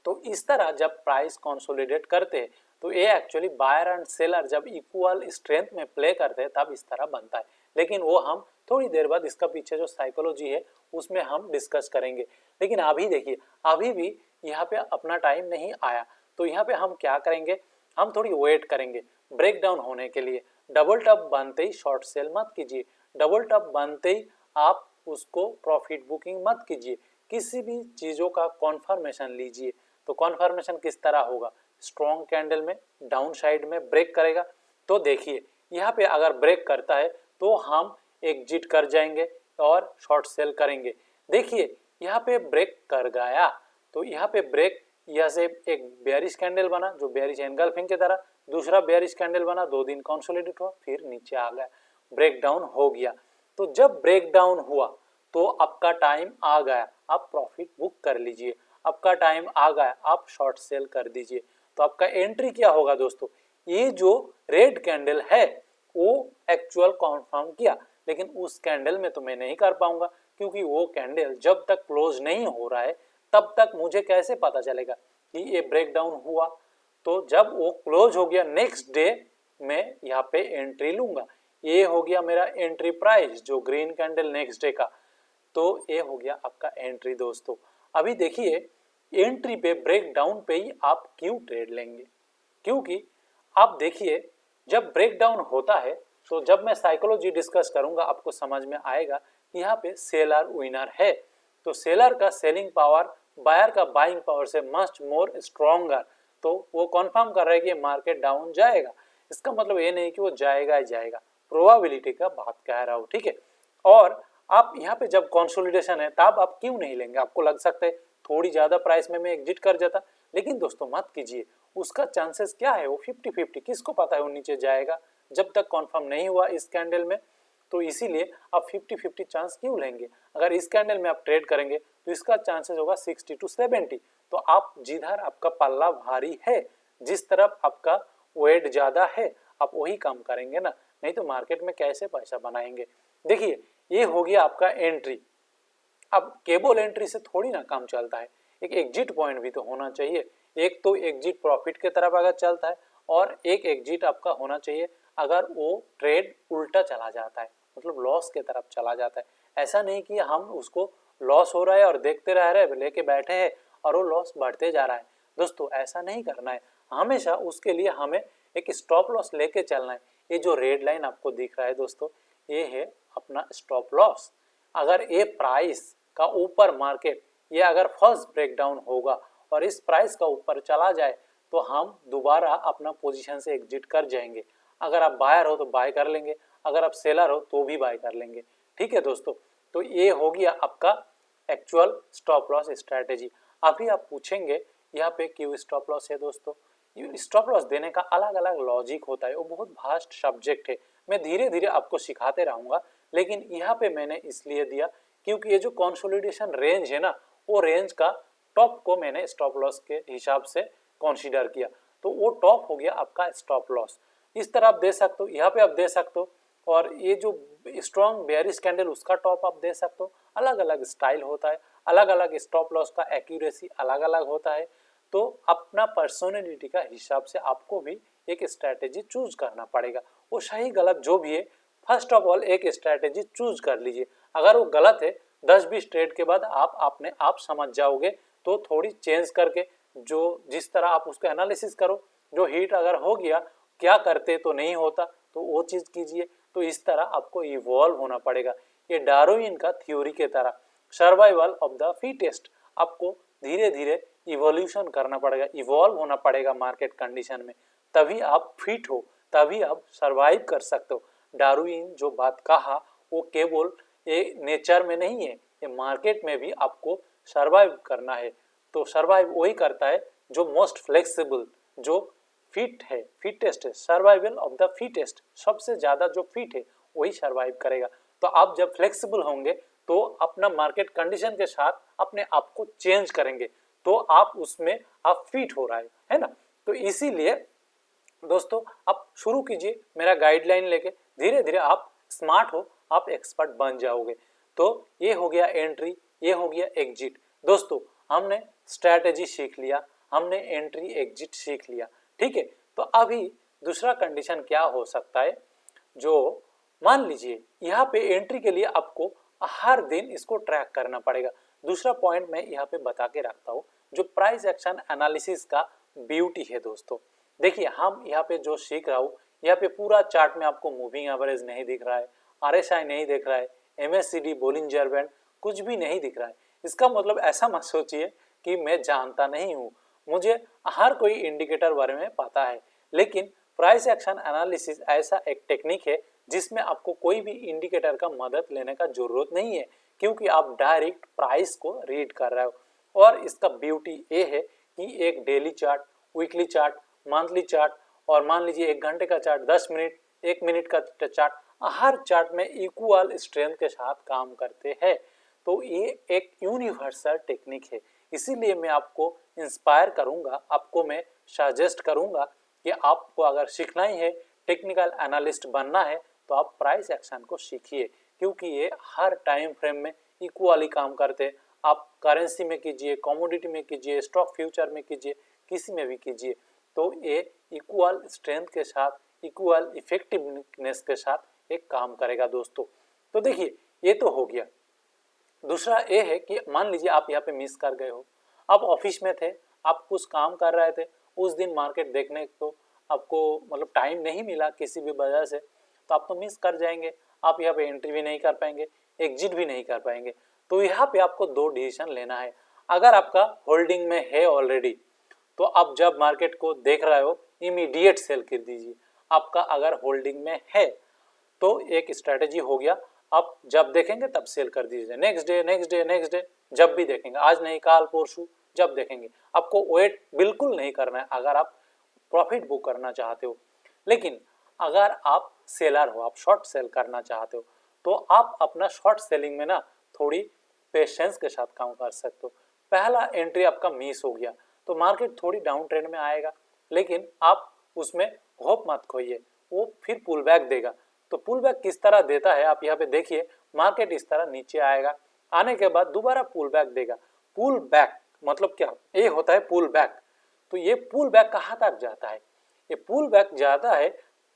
तो इस तरह जब प्राइस कंसोलिडेट करते हैं तो ये एक्चुअली बायर एंड सेलर जब इक्वल स्ट्रेंथ में प्ले करते हैं तब इस तरह बनता है। लेकिन वो हम थोड़ी देर बाद इसका पीछे जो साइकोलॉजी है उसमें हम डिस्कस करेंगे। लेकिन अभी देखिए अभी भी यहाँ पे अपना टाइम नहीं आया, तो यहाँ पे हम क्या करेंगे, हम थोड़ी वेट करेंगे ब्रेक डाउन होने के लिए। डबल टॉप बनते ही शॉर्ट सेल मत कीजिए, डबल टॉप बनते ही आप उसको प्रॉफिट बुकिंग मत कीजिए, किसी भी चीज़ों का कॉन्फर्मेशन लीजिए। तो कॉन्फर्मेशन किस तरह होगा, स्ट्रॉन्ग कैंडल में डाउन साइड में ब्रेक करेगा तो देखिए यहाँ पे अगर ब्रेक करता है तो हम एग्जिट कर जाएंगे और शॉर्ट सेल करेंगे। देखिए यहाँ पे ब्रेक कर गया तो यहाँ पे ब्रेक, यहाँ से एक बेयरिश कैंडल बना जो बेयरिश एनगल्फिंग की तरह, दूसरा बेयरिश कैंडल बना, 2 दिन कंसोलिडेट हुआ, फिर नीचे आ गया, ब्रेक डाउन हो गया। तो जब ब्रेक डाउन हुआ तो आपका टाइम आ गया, आप प्रॉफिट बुक कर लीजिए। आपका टाइम आ गया, आप शॉर्ट सेल कर दीजिए। तो आपका एंट्री क्या होगा दोस्तों, ये जो रेड कैंडल है वो एक्चुअल कंफर्म किया, लेकिन उस कैंडल में तो मैं नहीं कर पाऊंगा क्योंकि वो कैंडल जब तक क्लोज नहीं हो रहा है तब तक मुझे कैसे पता चलेगा कि ये ब्रेक डाउन हुआ। तो जब वो क्लोज हो गया नेक्स्ट डे मैं यहाँ पे एंट्री लूंगा। ये हो गया मेरा एंट्री प्राइस जो ग्रीन कैंडल नेक्स्ट डे का, तो ये हो गया आपका एंट्री दोस्तों। अभी देखिए एंट्री पे ब्रेक डाउन पे ही आप क्यों ट्रेड लेंगे, क्योंकि आप देखिए जब ब्रेक डाउन होता है तो जब मैं साइकोलॉजी डिस्कस करूंगा आपको समझ में आएगा यहाँ पे सेलर विनर है, तो सेलर का सेलिंग पावर बायर का बाइंग पावर से मच मोर स्ट्रॉन्गर, तो वो कॉन्फर्म कर रहा है कि मार्केट डाउन जाएगा। इसका मतलब ये नहीं कि वो जाएगा ही जाएगा, प्रोबेबिलिटी का बात कह रहा हूँ, ठीक है। और आप यहाँ पे जब कंसोलिडेशन है तब आप क्यों नहीं लेंगे, आपको लग सकता है थोड़ी ज्यादा प्राइस में मैं एग्जिट कर जाता, लेकिन दोस्तों मत कीजिए, उसका चांसेस क्या है वो 50-50, किसको पता है वो नीचे जाएगा, जब तक कंफर्म नहीं हुआ इस कैंडल में, तो इसीलिए आप 50-50 चांस क्यों लेंगे। अगर इस कैंडल में आप ट्रेड करेंगे तो इसका चांसेस होगा 60-70, तो आप जिधर आपका पल्ला भारी है, जिस तरफ आपका वेट ज्यादा है, आप वही काम करेंगे ना, नहीं तो मार्केट में कैसे पैसा बनाएंगे। देखिए ये हो गया आपका एंट्री। अब केबल एंट्री से थोड़ी ना काम चलता है, एक एग्जिट पॉइंट भी तो होना चाहिए। एक तो एग्जिट प्रॉफिट के तरफ अगर चलता है और एक एग्जिट आपका होना चाहिए अगर वो ट्रेड उल्टा चला जाता है, मतलब लॉस के तरफ चला जाता है। ऐसा नहीं कि हम उसको लॉस हो रहा है और देखते रह रहे हैं, लेके बैठे हैं और वो लॉस बढ़ते जा रहा है। दोस्तों ऐसा नहीं करना है, हमेशा उसके लिए हमें एक स्टॉप लॉस लेके चलना है। ये जो रेड लाइन आपको दिख रहा है दोस्तों, ये है अपना स्टॉप लॉस। अगर ये प्राइस का ऊपर मार्केट ये अगर फर्स्ट ब्रेकडाउन होगा और इस प्राइस का ऊपर चला जाए तो हम दोबारा अपना पोजीशन से एग्जिट कर जाएंगे। अगर आप बायर हो तो बाय कर लेंगे, अगर आप सेलर हो तो भी बाय कर लेंगे, ठीक है दोस्तों। तो ये हो गया आपका एक्चुअल स्टॉप लॉस स्ट्रैटेजी। अभी आप पूछेंगे यहाँ पे क्यों स्टॉप लॉस है दोस्तों, स्टॉप लॉस देने का अलग अलग लॉजिक होता है, वो बहुत वास्ट सब्जेक्ट है, मैं धीरे धीरे आपको सिखाते रहूंगा, लेकिन यहाँ पे मैंने इसलिए दिया क्योंकि ये जो कंसोलिडेशन रेंज है ना, वो रेंज का टॉप को मैंने स्टॉप लॉस के हिसाब से कंसीडर किया, तो वो टॉप हो गया आपका स्टॉप लॉस। इस तरह आप दे सकते हो, यहाँ पे आप दे सकते हो, और ये जो स्ट्रॉन्ग बेयरिश कैंडल उसका टॉप आप दे सकते हो। अलग अलग स्टाइल होता है, अलग अलग स्टॉप लॉस का एक्यूरेसी अलग अलग होता है, तो अपना पर्सनैलिटी का हिसाब से आपको भी एक स्ट्रैटेजी चूज करना पड़ेगा। वो सही गलत जो भी है, फर्स्ट ऑफ ऑल एक स्ट्रैटेजी चूज कर लीजिए। अगर वो गलत है 10-20 ट्रेड के बाद आप अपने आप समझ जाओगे, तो थोड़ी चेंज करके जो जिस तरह आप उसका एनालिसिस करो, जो हिट अगर हो गया क्या करते तो नहीं होता, तो वो चीज कीजिए। तो इस तरह आपको इवॉल्व होना पड़ेगा, ये डार्विन का थ्योरी के तरह सर्वाइवल ऑफ द फिटेस्ट, आपको धीरे धीरे इवोल्यूशन करना पड़ेगा, इवॉल्व होना पड़ेगा मार्केट कंडीशन में, तभी आप फिट हो, तभी आप सरवाइव कर सकते हो। डार्विन जो बात कहा वो केवल ये नेचर में नहीं है, ये मार्केट में भी आपको सरवाइव करना है। तो सरवाइव वही करता है जो मोस्ट फ्लेक्सिबल, जो फिट है, फिटेस्ट है, सर्वाइवल ऑफ द फिटेस्ट, सबसे ज्यादा जो फिट है वही सरवाइव करेगा। तो आप जब फ्लेक्सिबल होंगे तो अपना मार्केट कंडीशन के साथ अपने आप को चेंज करेंगे, तो आप उसमें आप फिट हो रहा है ना। तो इसीलिए दोस्तों आप शुरू कीजिए मेरा गाइडलाइन लेके, धीरे धीरे आप स्मार्ट हो, आप एक्सपर्ट बन जाओगे। तो ये हो गया एंट्री, ये हो गया एग्जिट। दोस्तों हमने स्ट्रैटेजी सीख लिया, हमने एंट्री एग्जिट सीख लिया, ठीक है। तो अभी दूसरा कंडीशन क्या हो सकता है, जो मान लीजिए यहाँ पे एंट्री के लिए आपको हर दिन इसको ट्रैक करना पड़ेगा। दूसरा पॉइंट मैं यहाँ पे बता के रखता हूँ, जो प्राइस एक्शन एनालिसिस का ब्यूटी है दोस्तों। देखिए हम यहाँ पे जो सीख रहा हूँ, यहाँ पे पूरा चार्ट में आपको मूविंग एवरेज नहीं दिख रहा है, RSI नहीं दिख रहा है, MACD बोलिंजर बैंड कुछ भी नहीं दिख रहा है। इसका मतलब ऐसा मत सोचिए कि मैं जानता नहीं हूँ, मुझे हर कोई इंडिकेटर बारे में पता है, लेकिन प्राइस एक्शन एनालिसिस ऐसा एक टेक्निक है जिसमें आपको कोई भी इंडिकेटर का मदद लेने का जरूरत नहीं है, क्योंकि आप डायरेक्ट प्राइस को रीड कर रहे हो। और इसका ब्यूटी ये है कि एक daily chart, weekly chart, monthly chart, और मान लीजिए 1 घंटे का चार्ट, 10 मिनट, 1 मिनट का चार्ट, हर चार्ट में इक्वल स्ट्रेंथ के साथ काम करते हैं। तो ये एक यूनिवर्सल टेक्निक है, इसीलिए मैं आपको इंस्पायर करूंगा, आपको मैं सजेस्ट करूंगा कि आपको अगर सीखना ही है, टेक्निकल एनालिस्ट बनना है, तो आप प्राइस एक्शन को सीखिए, क्योंकि ये हर टाइम फ्रेम में इक्वली काम करते हैं। आप करेंसी में कीजिए, कमोडिटी में कीजिए, स्टॉक फ्यूचर में कीजिए, किसी में भी कीजिए, तो ये इक्वल स्ट्रेंथ के साथ, इक्वल इफेक्टिवनेस के साथ एक काम करेगा दोस्तों। तो देखिए ये तो हो गया। दूसरा ये है कि मान लीजिए आप यहाँ पे मिस कर गए हो, आप ऑफिस में थे, आप कुछ काम कर रहे थे, उस दिन मार्केट देखने को आपको मतलब टाइम नहीं मिला किसी भी वजह से, तो आप तो मिस कर जाएंगे, आप यहाँ पे एंट्री भी नहीं कर पाएंगे, एग्जिट भी नहीं कर पाएंगे। तो यहाँ पे आपको दो डिसीजन लेना है। अगर आपका होल्डिंग में है ऑलरेडी, तो आप जब मार्केट को देख रहे हो इमीडिएट सेल कर दीजिए। आपका अगर होल्डिंग में है तो एक स्ट्रेटेजी हो गया, आप जब देखेंगे तब सेल कर दीजिए, next day next day next day, जब भी देखेंगे, आज नहीं काल परसों जब देखेंगे। आपको वेट बिल्कुल नहीं करना है अगर आप प्रॉफिट बुक करना चाहते हो। लेकिन अगर आप सेलर हो, आप शॉर्ट सेल करना चाहते हो, तो आप अपना शॉर्ट सेलिंग में ना थोड़ी पेशेंस के साथ काम कर सकते हो। पहला एंट्री आपका मिस हो गया तो मार्केट थोड़ी डाउन ट्रेंड में आएगा, लेकिन आप उसमें होप मत खोइए, वो फिर पुल बैक देगा। तो पुल बैक किस तरह देता है आप यहाँ पे देखिए, मार्केट इस तरह नीचे आएगा, आने के बाद दोबारा पुल बैक देगा। पुल बैक मतलब क्या, ये होता है पुल बैक। तो ये पुल बैक कहाँ तक जाता है, ये पुल बैक जाता है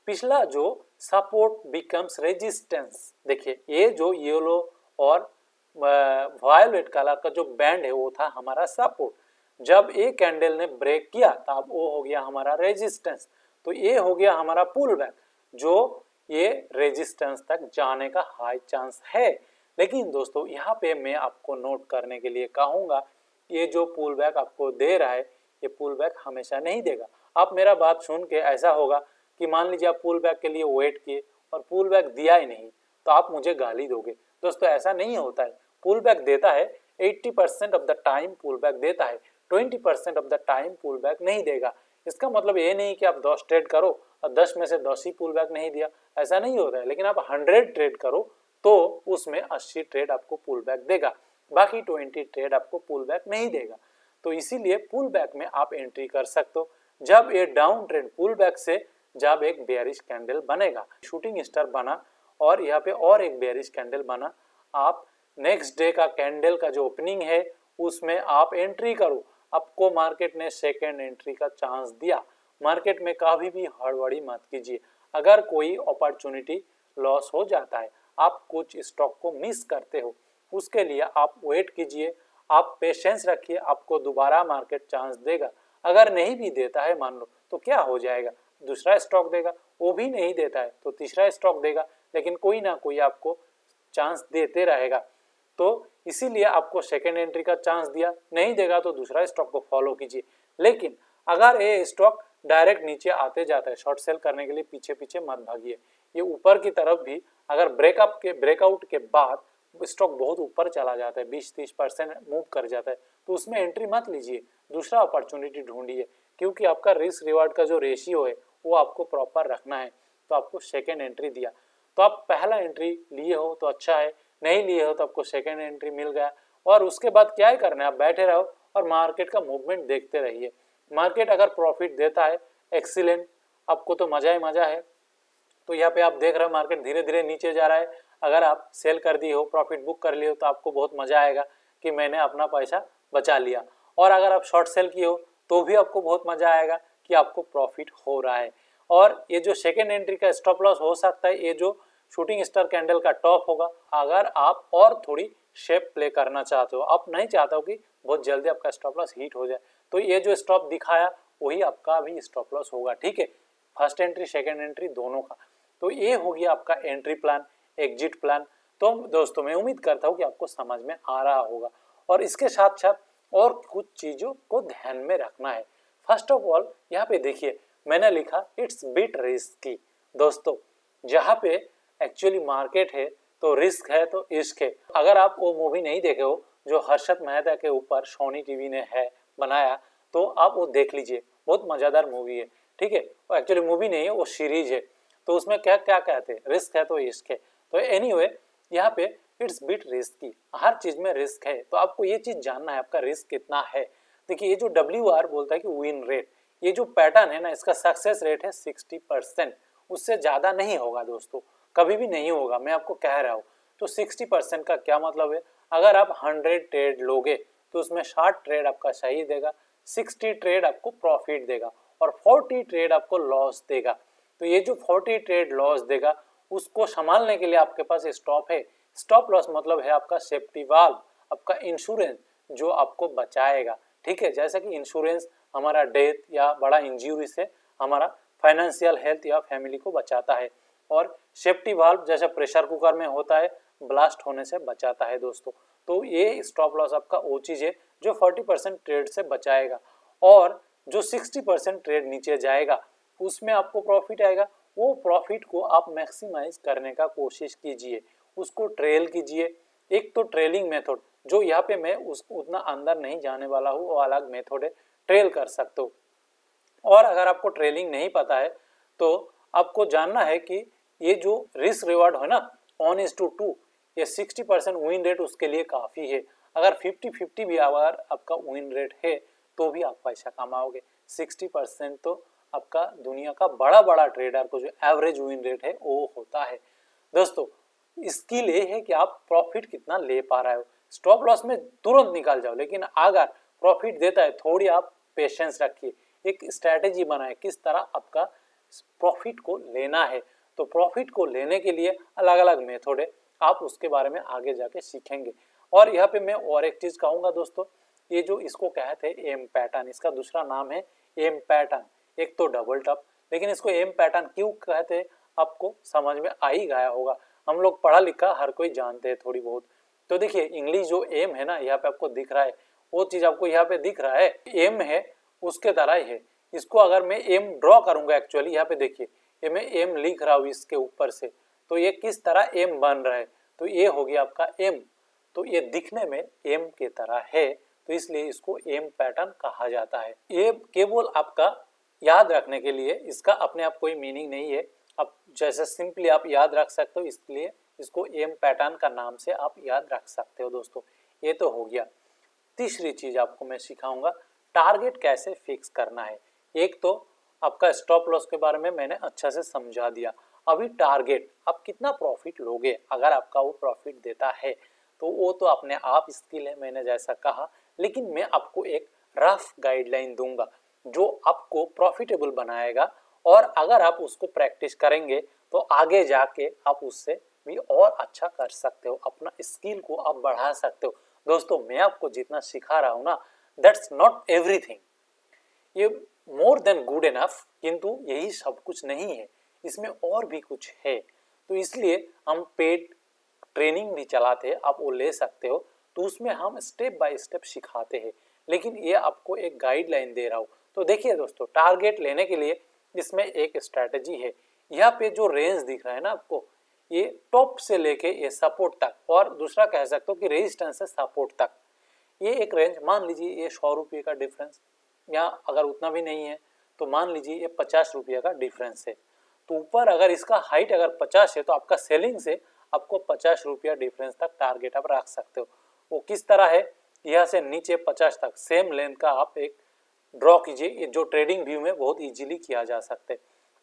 पिछला जो सपोर्ट बिकम्स रेजिस्टेंस। देखिए ये जो येलो और वायलेट कलर का जो बैंड है वो था हमारा सपोर्ट, जब ये कैंडल ने ब्रेक किया तब वो हो गया हमारा रेजिस्टेंस। तो ये हो गया हमारा पुल बैक, जो ये रेजिस्टेंस तक जाने का हाई चांस है। लेकिन दोस्तों यहाँ पे मैं आपको नोट करने के लिए कहूँगा, ये जो पुल बैक आपको दे रहा है ये पुल बैक हमेशा नहीं देगा। आप मेरा बात सुन के ऐसा होगा कि मान लीजिए आप पुल बैक के लिए वेट किए और पुल बैक दिया ही नहीं, तो आप मुझे गाली दोगे। दोस्तों ऐसा नहीं होता है, पुल बैक देता है 80% of the time pull back देता है, 20% of the time pull back नहीं देगा। इसका मतलब ये नहीं कि आप 10 ट्रेड करो और 10 में से 10 ही पुल बैक नहीं दिया, ऐसा नहीं होता है। लेकिन आप 100 ट्रेड करो तो उसमें 80 ट्रेड आपको पुल बैक देगा, बाकी 20 ट्रेड आपको पुल बैक नहीं देगा। तो इसीलिए पुल बैक में आप एंट्री कर सकते हो जब ये डाउन ट्रेंड पुल बैक से जब एक बेयरिश कैंडल बनेगा, शूटिंग स्टार बना और यहाँ पे और एक बेयरिश कैंडल बना, आप नेक्स्ट डे का कैंडल का जो ओपनिंग है उसमें आप एंट्री करो। आपको मार्केट ने सेकेंड एंट्री का चांस दिया, मार्केट में कभी भी हड़बड़ी मत कीजिए। अगर कोई अपॉर्चुनिटी लॉस हो जाता है, आप कुछ स्टॉक को मिस करते हो, उसके लिए आप वेट कीजिए, आप पेशेंस रखिए, आपको दोबारा मार्केट चांस देगा। अगर नहीं भी देता है मान लो तो क्या हो जाएगा, दूसरा स्टॉक देगा, वो भी नहीं देता है तो तीसरा स्टॉक देगा, लेकिन कोई ना कोई आपको चांस देते रहेगा। तो इसीलिए आपको सेकेंड एंट्री का चांस दिया, नहीं देगा तो दूसरा स्टॉक को फॉलो कीजिए। लेकिन अगर ये स्टॉक डायरेक्ट नीचे आते जाता है, शॉर्ट सेल करने के लिए पीछे पीछे मत भागिए। ये ऊपर की तरफ भी अगर ब्रेकआउट के बाद स्टॉक बहुत ऊपर चला जाता है, 20-30% मूव कर जाता है, तो उसमें एंट्री मत लीजिए, दूसरा अपॉर्चुनिटी ढूंढिए। क्योंकि आपका रिस्क रिवार्ड का जो रेशियो है वो आपको प्रॉपर रखना है। तो आपको सेकेंड एंट्री दिया तो आप पहला एंट्री लिए हो तो अच्छा है, नहीं लिए हो तो आपको सेकेंड एंट्री मिल गया। और उसके बाद क्या ही करना है, आप बैठे रहो और मार्केट का मूवमेंट देखते रहिए। मार्केट अगर प्रॉफिट देता है एक्सीलेंट, आपको तो मजा ही मजा है। तो यहाँ पे आप देख रहे हो मार्केट धीरे धीरे नीचे जा रहा है, अगर आप सेल कर दी हो, प्रॉफिट बुक कर लिए हो, तो आपको बहुत मजा आएगा कि मैंने अपना पैसा बचा लिया। और अगर आप शॉर्ट सेल किए हो तो भी आपको बहुत मजा आएगा कि आपको प्रॉफिट हो रहा है। और ये जो सेकेंड एंट्री का स्टॉप लॉस हो सकता है, ये जो शूटिंग स्टार कैंडल का टॉप होगा, अगर आप और थोड़ी शेप प्ले करना चाहते हो, आप नहीं चाहते हो कि बहुत जल्दी आपका स्टॉप लॉस हिट हो जाए, तो ये जो स्टॉप दिखाया वही आपका भी स्टॉप लॉस होगा। ठीक है, फर्स्ट एंट्री सेकेंड एंट्री दोनों का। तो ये हो गया आपका एंट्री प्लान, एग्जिट प्लान। तो दोस्तों मैं उम्मीद करता हूँ कि आपको समझ में आ रहा होगा। और इसके साथ साथ और कुछ चीज़ों को ध्यान में रखना है। फर्स्ट ऑफ ऑल यहाँ पे देखिए मैंने लिखा इट्स बिट रिस्की। दोस्तों जहाँ पे एक्चुअली मार्केट है तो रिस्क है तो इश्क है। अगर आप वो मूवी नहीं देखे हो जो हर्षद मेहता के ऊपर सोनी टीवी ने है बनाया, तो आप वो देख लीजिए, बहुत मज़ेदार मूवी है। ठीक है, वो एक्चुअली मूवी नहीं है, वो सीरीज है। तो उसमें क्या क्या कहते हैं, रिस्क है तो इश्क है। तो एनीवे यहाँ पे इट्स बिट रिस्की, हर चीज़ में रिस्क है, तो आपको ये चीज़ जानना है आपका रिस्क कितना है। देखिए ये जो WR बोलता है कि विन रेट, ये जो पैटर्न है ना, इसका सक्सेस रेट है 60%, उससे ज़्यादा नहीं होगा दोस्तों, कभी भी नहीं होगा, मैं आपको कह रहा हूँ। तो 60% का क्या मतलब है, अगर आप 100 ट्रेड लोगे तो उसमें 60 ट्रेड आपका सही देगा, 60 ट्रेड आपको प्रॉफिट देगा और 40 ट्रेड आपको लॉस देगा। तो ये जो 40 ट्रेड लॉस देगा उसको संभालने के लिए आपके पास स्टॉप है। स्टॉप लॉस मतलब है आपका सेफ्टी वाल्व, आपका इंश्योरेंस जो आपको बचाएगा। ठीक है, जैसा कि इंश्योरेंस हमारा डेथ या बड़ा इंजरी से हमारा फाइनेंशियल हेल्थ या फैमिली को बचाता है, और सेफ्टी वाल्व जैसे प्रेशर कुकर में होता है ब्लास्ट होने से बचाता है दोस्तों। तो ये स्टॉप लॉस आपका वो चीज है जो 40% ट्रेड से बचाएगा, और जो 60% ट्रेड नीचे जाएगा उसमें आपको प्रॉफिट आएगा। वो प्रॉफिट को आप मैक्सिमाइज करने का कोशिश कीजिए, उसको ट्रेल कीजिए। एक तो ट्रेलिंग मेथड जो यहाँ पे मैं उतना अंदर नहीं जाने वाला हूँ, वो अलग मेथड है, ट्रेल कर सकते हो। और अगर आपको ट्रेलिंग नहीं पता है तो आपको जानना है कि ये जो रिस्क रिवार्ड है ना 1:2, ये 60% विन रेट उसके लिए काफ़ी है। अगर 50-50 भी अगर आपका विन रेट है तो भी आप पैसा कमाओगे। 60% तो आपका दुनिया का बड़ा बड़ा ट्रेडर को जो एवरेज विन रेट है वो होता है। दोस्तों स्किल ये है कि आप प्रॉफिट कितना ले पा रहे हो। स्टॉप लॉस में तुरंत निकाल जाओ, लेकिन अगर प्रॉफिट देता है थोड़ी आप पेशेंस रखिए, एक स्ट्रैटेजी बनाए किस तरह आपका प्रॉफिट को लेना है। तो प्रॉफिट को लेने के लिए अलग अलग मेथड है, आप उसके बारे में आगे जाके सीखेंगे। और यहाँ पे मैं और एक चीज कहूंगा दोस्तों, ये जो इसको कहते हैं एम पैटर्न, इसका दूसरा नाम है एम पैटर्न। एक तो डबल टॉप, लेकिन इसको एम पैटर्न क्यों कहते हैं आपको समझ में आ ही गया होगा। हम लोग पढ़ा लिखा हर कोई जानते हैं थोड़ी बहुत। तो देखिए इंग्लिश जो एम है ना यहाँ पे आपको दिख रहा है, वो चीज आपको यहाँ पे दिख रहा है एम है, उसके तरह ही है। इसको अगर मैं एम ड्रॉ करूंगा, एक्चुअली यहाँ पे देखिए ये मैं एम लिख रहा हूँ इसके ऊपर से, तो ये किस तरह एम बन रहा है, तो ये हो गया आपका एम। तो ये दिखने में एम के तरह है, तो इसलिए इसको एम पैटर्न कहा जाता है। ये केवल आपका याद रखने के लिए, इसका अपने आप कोई मीनिंग नहीं है। अब जैसे सिंपली आप याद रख सकते हो, इसलिए इसको एम पैटर्न का नाम से आप याद रख सकते हो दोस्तों। ये तो हो गया। तीसरी चीज आपको मैं सिखाऊंगा टारगेट कैसे फिक्स करना है। एक तो आपका स्टॉप लॉस के बारे में मैंने अच्छा से समझा दिया, अभी टारगेट आप कितना प्रॉफिट लोगे। अगर आपका वो प्रॉफिट देता है तो वो तो अपने आप स्किल है, मैंने जैसा कहा, लेकिन मैं आपको एक रफ गाइडलाइन दूंगा जो आपको प्रॉफिटेबल बनाएगा, और अगर आप उसको प्रैक्टिस करेंगे तो आगे जाके आप उससे भी और अच्छा कर सकते हो, अपना स्किल को आप बढ़ा सकते हो। दोस्तों मैं आपको जितना सिखा रहा हूँ ना, दैट्स नॉट एवरीथिंग, ये मोर देन गुड इनफ, किंतु यही सब कुछ नहीं है, इसमें और भी कुछ है। तो इसलिए हम पेड ट्रेनिंग भी चलाते हैं, आप वो ले सकते हो। तो उसमें हम स्टेप बाय स्टेप सिखाते हैं, लेकिन ये आपको एक गाइडलाइन दे रहा हूँ। तो देखिए दोस्तों टारगेट लेने के लिए इसमें एक स्ट्रैटेजी है। यहाँ पे जो रेंज दिख रहा है ना आपको, ये टॉप से लेके ये सपोर्ट तक, और दूसरा कह सकते हो कि रेजिस्टेंस से सपोर्ट तक, ये एक रेंज मान लीजिए ये 100 रुपये का डिफरेंस, या अगर उतना भी नहीं है तो मान लीजिए ये 50 रुपये का डिफरेंस है। तो ऊपर अगर इसका हाइट अगर 50 है तो आपका सेलिंग से आपको 50 रुपया डिफरेंस तक टारगेट आप रख सकते हो। वो किस तरह है, यहाँ से नीचे 50 तक सेम लेंथ का आप एक ड्रॉ कीजिए, जो ट्रेडिंग व्यू में बहुत इजीली किया जा सकता है।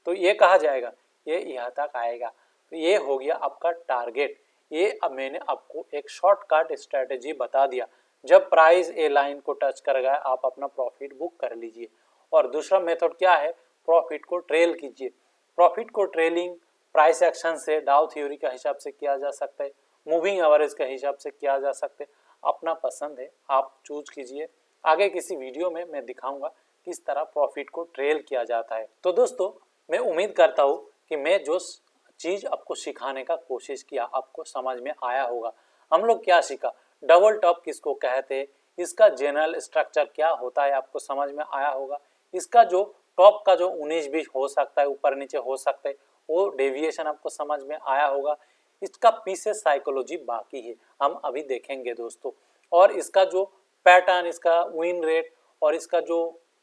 तो ये कहा जाएगा ये यहाँ तक आएगा, तो ये हो गया आपका टारगेट। ये अब मैंने आपको एक शॉर्टकट स्ट्रेटेजी बता दिया, जब प्राइस ए लाइन को टच कर गया आप अपना प्रॉफिट बुक कर लीजिए। और दूसरा मेथड क्या है, प्रॉफिट को ट्रेल कीजिए। प्रॉफिट को ट्रेलिंग प्राइस एक्शन से, डाउ थ्योरी के हिसाब से किया जा सकता है, मूविंग एवरेज के हिसाब से किया जा सकता है, अपना पसंद है, आप चूज कीजिए। आगे किसी वीडियो में मैं दिखाऊंगा किस तरह प्रॉफिट को ट्रेल किया जाता है। तो दोस्तों मैं उम्मीद करता हूँ कि मैं जो चीज़ आपको सिखाने का कोशिश किया आपको समझ में आया होगा। हम लोग क्या सीखा, डबल टॉप किसको कहते हैं, इसका जनरल स्ट्रक्चर क्या होता है आपको समझ में आया होगा। इसका जो टॉप का जो 19-20 हो सकता है, ऊपर नीचे हो सकता है, वो डेविएशन आपको समझ में आया होगा। इसका पीछे साइकोलॉजी बाकी है, हम अभी देखेंगे दोस्तों। और इसका जो पैटर्न, इसका विन रेट और इसका जो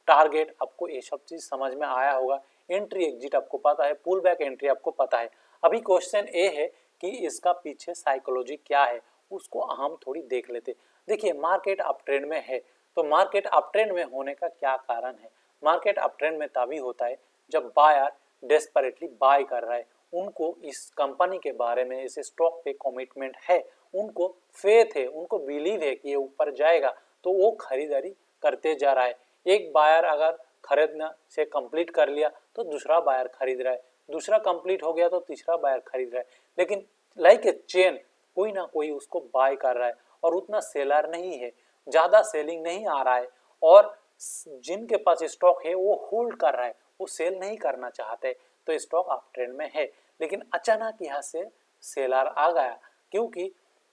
टारगेट, आपको ये सब चीज़ समझ में आया होगा। एंट्री एग्जिट आपको पता है, पुल बैक एंट्री आपको पता है। अभी क्वेश्चन ये है कि इसका पीछे साइकोलॉजी क्या है, उसको हम थोड़ी देख लेते। देखिए मार्केट अप ट्रेंड में है, तो मार्केट अप ट्रेंड में होने का क्या कारण है। मार्केट अप ट्रेंड में तभी होता है जब बायर डेस्परेटली बाय कर रहा है, उनको इस कंपनी के बारे में, इस स्टॉक पे कमिटमेंट है, उनको फेथ है, उनको बिलीव है कि ये ऊपर जाएगा, तो वो खरीदारी करते जा रहा है। एक बायर अगर खरीदना से कंप्लीट कर लिया तो दूसरा बायर खरीद रहा है, दूसरा कंप्लीट हो गया तो तीसरा बायर खरीद रहा है, लेकिन लाइक ए चेन कोई ना कोई उसको बाय कर रहा है और उतना सेलर नहीं है, ज़्यादा सेलिंग नहीं आ रहा है और जिनके पास स्टॉक है वो होल्ड कर रहा है, वो सेल नहीं करना चाहते, तो स्टॉक अप ट्रेंड में है। लेकिन अचानक यहाँ से सेलर आ गया, क्योंकि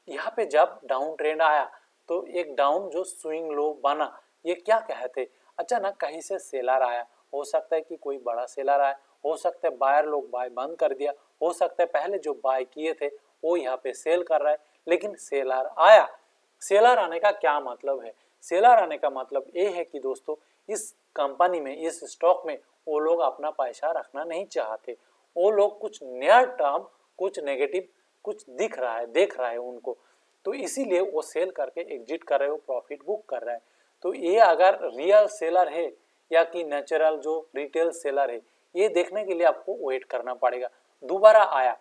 यहाँ पे जब डाउन ट्रेंड आया तो एक डाउन जो स्विंग लो बना, ये क्या कहते, अचानक कहीं से सेलर आया, हो सकता है कि कोई बड़ा सेलर आया, हो सकता है बायर लोग बाय बंद कर दिया, हो सकता है पहले जो बाय किए थे वो यहाँ पे सेल कर रहा है, लेकिन सेलर आया। सेलर आने का क्या मतलब है? सेलर आने का मतलब ये है कि दोस्तों इस कंपनी में, इस स्टॉक में वो लोग अपना पैसा रखना नहीं चाहते, वो लोग कुछ नियर टर्म, कुछ नेगेटिव, कुछ दिख रहा है, देख रहा है उनको, तो इसीलिए वो सेल करके एग्जिट कर रहे हो, प्रॉफिट बुक कर रहा है। तो ये अगर रियल सेलर है या कि नेचुरल जो रिटेल सेलर है, ये देखने के लिए आपको वेट करना पड़ेगा। दोबारा आया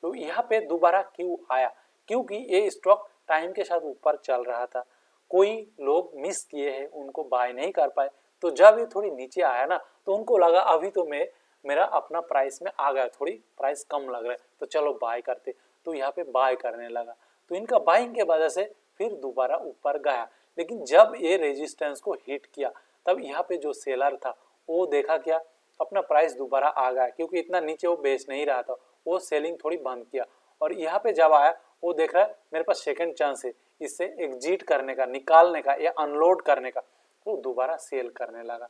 तो यहाँ पे दोबारा क्यों आया? क्योंकि ये स्टॉक टाइम के साथ ऊपर चल रहा था, कोई लोग मिस किए हैं, उनको बाय नहीं कर पाए, तो जब ये थोड़ी नीचे आया ना तो उनको लगा अभी तो मेरा अपना प्राइस में आ गया, थोड़ी प्राइस कम लग रहा है तो चलो बाय करते, तो यहाँ पे बाय करने लगा, तो इनका बाइंग के वजह से फिर दोबारा ऊपर गया। लेकिन जब ये रेजिस्टेंस को हिट किया तब यहाँ पे जो सेलर था वो देखा क्या, अपना प्राइस दोबारा आ गया, क्योंकि इतना नीचे वो बेच नहीं रहा था, वो सेलिंग थोड़ी बंद किया और यहाँ पे जब आया वो देख रहा है मेरे पास सेकंड चांस है इससे एग्जिट करने का, निकालने का या अनलोड करने का, वो दोबारा सेल करने लगा।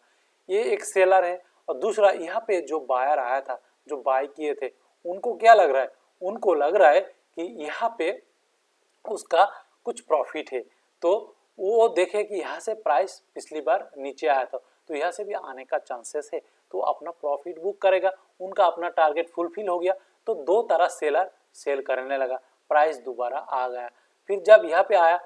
ये एक सेलर है। और दूसरा यहाँ पे जो बायर आया था, जो बाय किए थे, उनको क्या लग रहा है? उनको लग रहा है कि यहाँ पे उसका कुछ प्रॉफिट है, तो वो देखे कि यहाँ से प्राइस पिछली बार नीचे आया था तो यहाँ से भी आने का चांसेस है, तो अपना प्रॉफिट बुक करेगा, उनका अपना टारगेट फुलफिल हो गया, तो दो तरह सेलर सेल करने लगा, प्राइस दोबारा आ गया। फिर जब यहाँ पे आया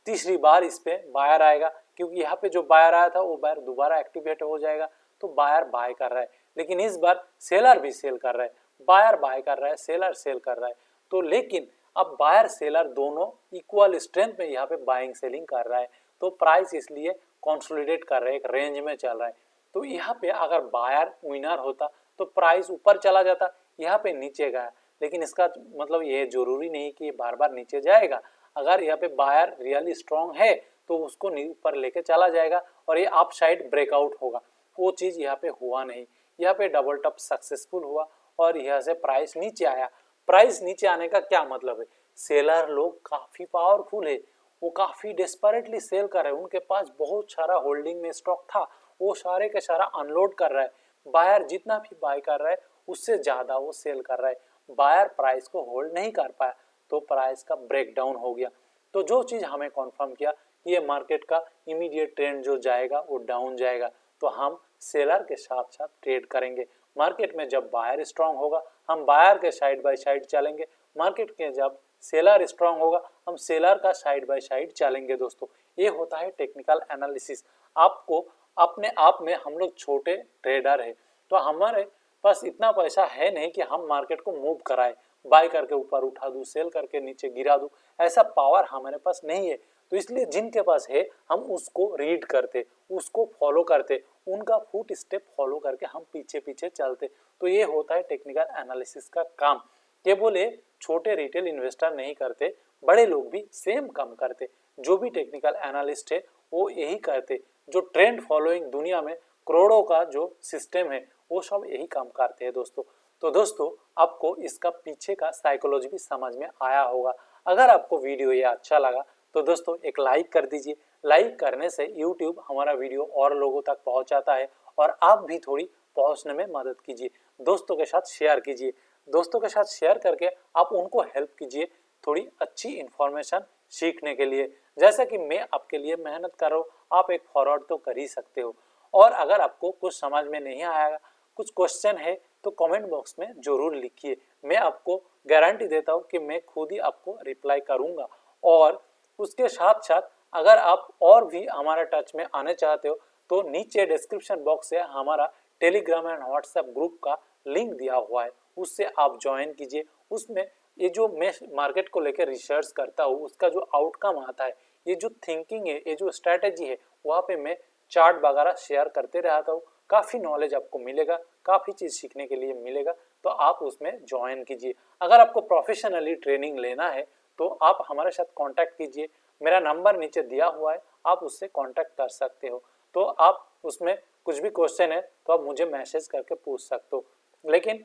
तीसरी बार इस पे बायर आएगा, क्योंकि यहाँ पे जो बायर आया था वो बायर दोबारा एक्टिवेट हो जाएगा, तो बायर बाय कर रहा है, लेकिन इस बार सेलर भी सेल कर रहा है, बायर बाय कर रहा है, सेलर सेल कर रहा है, तो लेकिन अब बायर सेलर दोनों इक्वल स्ट्रेंथ में यहाँ पे बाइंग सेलिंग कर रहा है, तो प्राइस इसलिए कंसोलिडेट कर रहा है, एक रेंज में चल रहा है। तो यहाँ पे अगर बायर विनर होता तो प्राइस ऊपर चला जाता, यहाँ पे नीचे गया, लेकिन इसका मतलब ये जरूरी नहीं कि बार बार नीचे जाएगा, अगर यहाँ पे बायर रियली स्ट्रॉन्ग है तो उसको ऊपर लेके चला जाएगा और ये अप साइड ब्रेकआउट होगा, वो चीज़ यहाँ पे हुआ नहीं, यहाँ पे डबल टॉप सक्सेसफुल हुआ और यहाँ से प्राइस नीचे आया। प्राइस नीचे आने का क्या मतलब है? सेलर लोग काफ़ी पावरफुल है, वो काफ़ी डेस्परेटली सेल कर रहे हैं, उनके पास बहुत सारा होल्डिंग में स्टॉक था, वो सारे के सारा अनलोड कर रहा है, बायर जितना भी बाय कर रहा है उससे ज़्यादा वो सेल कर रहा है, बायर प्राइस को होल्ड नहीं कर पाया, तो प्राइस का ब्रेकडाउन हो गया। तो जो चीज़ हमें कन्फर्म किया कि ये मार्केट का इमीडिएट ट्रेंड जो जाएगा वो डाउन जाएगा, तो हम सेलर के साथ साथ ट्रेड करेंगे। मार्केट में जब बायर स्ट्रांग होगा हम बायर के साइड बाय साइड चलेंगे, मार्केट के जब सेलर स्ट्रांग होगा हम सेलर का साइड बाय साइड चलेंगे। दोस्तों ये होता है टेक्निकल एनालिसिस। आपको अपने आप में, हम लोग छोटे ट्रेडर है तो हमारे पास इतना पैसा है नहीं कि हम मार्केट को मूव कराए, बाय करके ऊपर उठा दूं, सेल करके नीचे गिरा दूं, ऐसा पावर हमारे पास नहीं है। तो इसलिए जिनके पास है हम उसको रीड करते, उसको फॉलो करते, उनका फुट स्टेप फॉलो करके हम पीछे पीछे चलते। तो ये होता है टेक्निकल एनालिसिस का काम। केवल ये छोटे रिटेल इन्वेस्टर नहीं करते, बड़े लोग भी सेम काम करते। जो भी टेक्निकल एनालिस्ट है वो यही करते, जो ट्रेंड फॉलोइंग दुनिया में करोड़ों का जो सिस्टम है वो सब यही काम करते हैं दोस्तों। तो दोस्तों आपको इसका पीछे का साइकोलॉजी भी समझ में आया होगा। अगर आपको वीडियो ये अच्छा लगा तो दोस्तों एक लाइक कर दीजिए। लाइक करने से यूट्यूब हमारा वीडियो और लोगों तक पहुंचाता है और आप भी थोड़ी पहुंचने में मदद कीजिए। दोस्तों के साथ शेयर कीजिए, दोस्तों के साथ शेयर करके आप उनको हेल्प कीजिए थोड़ी अच्छी इन्फॉर्मेशन सीखने के लिए। जैसा कि मैं आपके लिए मेहनत कर रहा हूँ, आप एक फॉरवर्ड तो कर ही सकते हो। और अगर आपको कुछ समझ में नहीं आएगा, कुछ क्वेश्चन है, तो कमेंट बॉक्स में जरूर लिखिए। मैं आपको गारंटी देता हूँ कि मैं खुद ही आपको रिप्लाई करूँगा। और उसके साथ साथ अगर आप और भी हमारे टच में आने चाहते हो तो नीचे डिस्क्रिप्शन बॉक्स से हमारा टेलीग्राम एंड व्हाट्सएप ग्रुप का लिंक दिया हुआ है, उससे आप ज्वाइन कीजिए। उसमें ये जो मैं मार्केट को लेकर रिसर्च करता हूँ उसका जो आउटकम आता है, ये जो थिंकिंग है, ये जो स्ट्रैटेजी है, वहाँ पे मैं चार्ट वगैरह शेयर करते रहता हूँ। काफ़ी नॉलेज आपको मिलेगा, काफ़ी चीज़ सीखने के लिए मिलेगा, तो आप उसमें ज्वाइन कीजिए। अगर आपको प्रोफेशनली ट्रेनिंग लेना है तो आप हमारे साथ कांटेक्ट कीजिए, मेरा नंबर नीचे दिया हुआ है, आप उससे कांटेक्ट कर सकते हो। तो आप उसमें कुछ भी क्वेश्चन है तो आप मुझे मैसेज करके पूछ सकते हो। लेकिन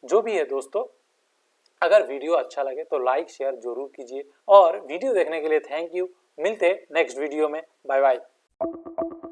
जो भी है दोस्तों, अगर वीडियो अच्छा लगे तो लाइक शेयर जरूर कीजिए, और वीडियो देखने के लिए थैंक यू। मिलते हैं नेक्स्ट वीडियो में। Bye bye.